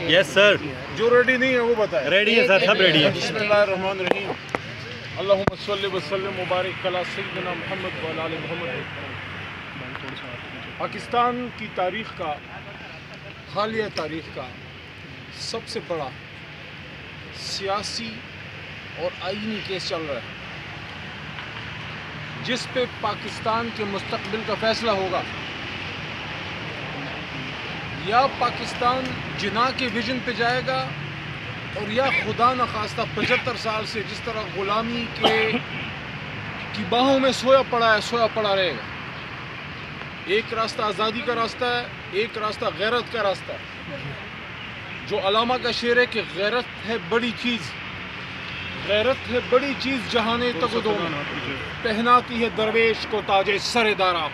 یس سر. جو ریڈی نہیں ہے وہ بتائے. ریڈی ہے سر, سب ریڈی ہے. بسم اللہ الرحمن الرحیم. اللہم صلی وسلم مبارک علی سیدنا محمد وعلی آل محمد. پاکستان کی تاریخ کا, حالیہ تاریخ کا سب سے بڑا سیاسی اور آئینی کیس چل رہا ہے, جس پہ پاکستان کے مستقبل کا فیصلہ ہوگا. یا پاکستان جناح کے ویژن پہ جائے گا, اور یا خدا نخواستہ 75 سال سے جس طرح غلامی کی باہوں میں سویا پڑا ہے, سویا پڑا رہے گا. ایک راستہ آزادی کا راستہ ہے, ایک راستہ غیرت کا راستہ ہے. جو علامہ کا شعر ہے کہ غیرت ہے بڑی چیز, غیرت ہے بڑی چیز جہانے تک دو پہناتی ہے درویش کو تاج سر دارا.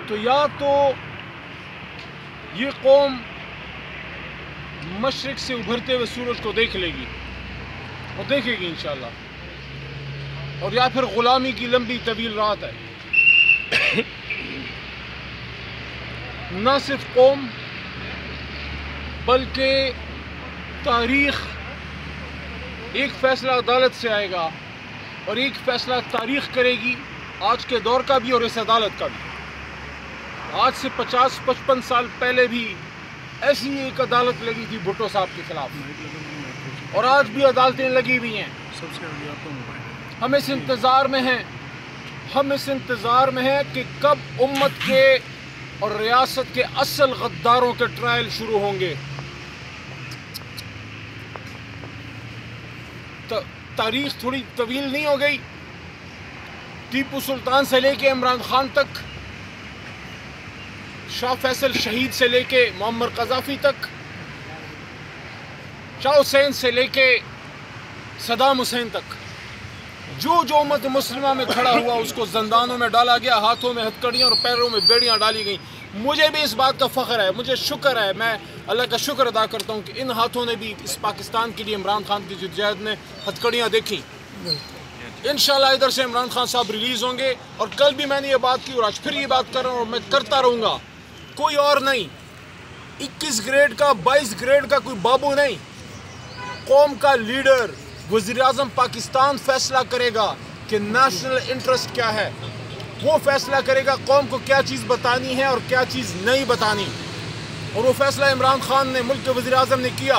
تو یا تو یہ قوم مشرق سے ابھرتے ہوئے سورج کو دیکھ لے گی, اور دیکھے گی انشاءاللہ, اور یا پھر غلامی کی لمبی طویل رات ہے. نہ صرف قوم بلکہ تاریخ ایک فیصلہ عدالت سے آئے گا, اور ایک فیصلہ تاریخ کرے گی, آج کے دور کا بھی اور اس عدالت کا بھی. آج سے 50-55 سال پہلے بھی ایسی ایک عدالت لگی تھی بھٹو صاحب کے خلاف, اور آج بھی عدالتیں لگی ہوئی ہیں. ہم اس انتظار میں ہیں, کہ کب امت کے اور ریاست کے اصل غداروں کے ٹرائل شروع ہوں گے. تاریخ تھوڑی طویل نہیں ہو گئی؟ ٹیپو سلطان سے لے کے عمران خان تک, شاہ فیصل شہید سے لے کے معمر قذافی تک, شاہ حسین سے لے کے صدام حسین تک, جو امت مسلمہ میں کھڑا ہوا اس کو زندانوں میں ڈالا گیا, ہاتھوں میں ہتھکڑیاں اور پیروں میں بیڑیاں ڈالی گئیں. مجھے بھی اس بات کا فخر ہے, مجھے شکر ہے, میں اللہ کا شکر ادا کرتا ہوں کہ ان ہاتھوں نے بھی اس پاکستان کے لیے عمران خان کی جدوجہد میں ہتھکڑیاں دیکھیں. انشاءاللہ ادھر سے عمران خان صاحب ریلیز ہوں گے, اور کل بھی میں نے یہ بات کی اور آج پھر یہ بات کر رہا ہوں, اور میں کرتا رہوں گا. کوئی اور نہیں, 21 گریڈ کا 22 گریڈ کا کوئی بابو نہیں. قوم کا لیڈر وزیراعظم پاکستان فیصلہ کرے گا کہ نیشنل انٹرسٹ کیا ہے. وہ فیصلہ کرے گا قوم کو کیا چیز بتانی ہے اور کیا چیز نہیں بتانی, اور وہ فیصلہ عمران خان نے ملک کے وزیراعظم نے کیا.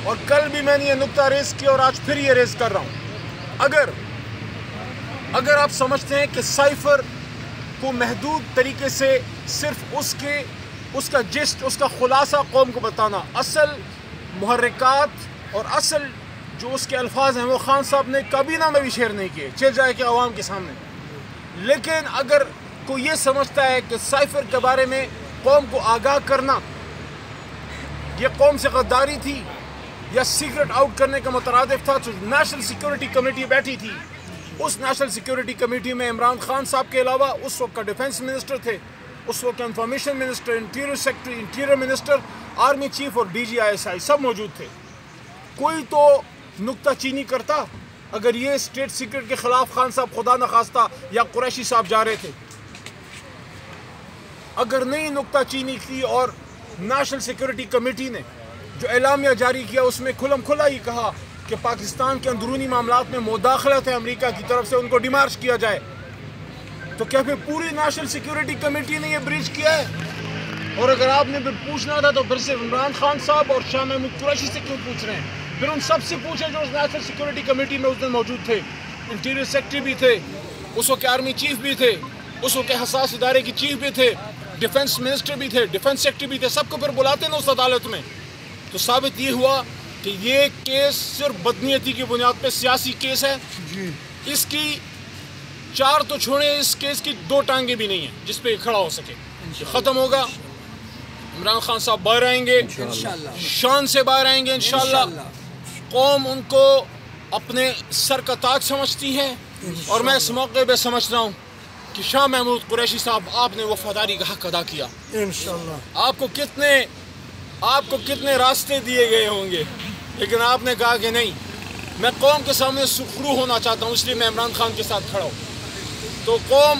اور کل بھی میں نے یہ نکتہ ریز کیا اور آج پھر یہ ریز کر رہا ہوں. اگر آپ سمجھتے ہیں کہ سائفر کو محدود طریقے سے صرف اس کا جسٹ, اس کا خلاصہ قوم کو بتانا, اصل محرکات اور اصل جو اس کے الفاظ ہیں وہ خان صاحب نے کابینہ میں بھی شیئر نہیں کیے, چل جائے کہ عوام کے سامنے. لیکن اگر کوئی یہ سمجھتا ہے کہ سائفر کے بارے میں قوم کو آگاہ کرنا یہ قوم سے غداری تھی یا سیکرٹ آؤٹ کرنے کا مترادف تھا, تو نیشنل سیکورٹی کمیٹی بیٹھی تھی. اس نیشنل سیکورٹی کمیٹی میں عمران خان صاحب کے علاوہ اس وقت کا ڈیفنس منسٹر تھے, اس وقت information minister, interior secretary, interior minister, army chief اور DG/ISI سب موجود تھے. کوئی تو نکتہ چینی کرتا اگر یہ اسٹیٹ سیکرٹ کے خلاف خان صاحب خدا نخواستہ یا قریشی صاحب جا رہے تھے. اگر نہیں نکتہ چینی کی, اور نیشنل سیکورٹی کمیٹی نے جو اعلامیہ جاری کیا اس میں کھلم کھلا ہی کہا کہ پاکستان کے اندرونی معاملات میں مداخلت ہے امریکہ کی طرف سے, ان کو ڈیمارش کیا جائے, تو کیا پھر پوری نیشنل سیکورٹی کمیٹی نے یہ بریچ کیا ہے؟ اور اگر آپ نے پھر پوچھنا تھا تو پھر سے عمران خان صاحب اور شاہ محمود قریشی سے کیوں پوچھ رہے ہیں؟ پھر ان سب سے پوچھیں جو اس نیشنل سیکورٹی کمیٹی میں اس دن موجود تھے. انٹیریئر سیکرٹری بھی تھے, اس وقت آرمی چیف بھی تھے, اس وقت حساس ادارے کی چیف بھی تھے, ڈیفنس منسٹر بھی تھے, ڈیفنس سیکرٹری بھی تھے. سب کو پھر بلاتے نا اس عدالت میں. تو ثابت یہ ہوا کہ یہ کیس صرف بدنیتی کی بنیاد پہ سیاسی کیس ہے. اس کی 4 تو چھوڑیں, اس کیس کی 2 ٹانگیں بھی نہیں ہیں جس پہ کھڑا ہو سکے. ختم ہوگا, عمران خان صاحب باہر آئیں گے, شان سے باہر آئیں گے انشاءاللہ. قوم ان کو اپنے سر کا تاج سمجھتی ہے, اور میں اس موقع پہ سمجھ رہا ہوں کہ شاہ محمود قریشی صاحب آپ نے وفاداری کا حق ادا کیا. انشاءاللہ آپ کو کتنے راستے دیے گئے ہوں گے, لیکن آپ نے کہا کہ نہیں, میں قوم کے سامنے سخرو ہونا چاہتا ہوں, اس لیے میں عمران خان کے ساتھ کھڑا ہوں. تو قوم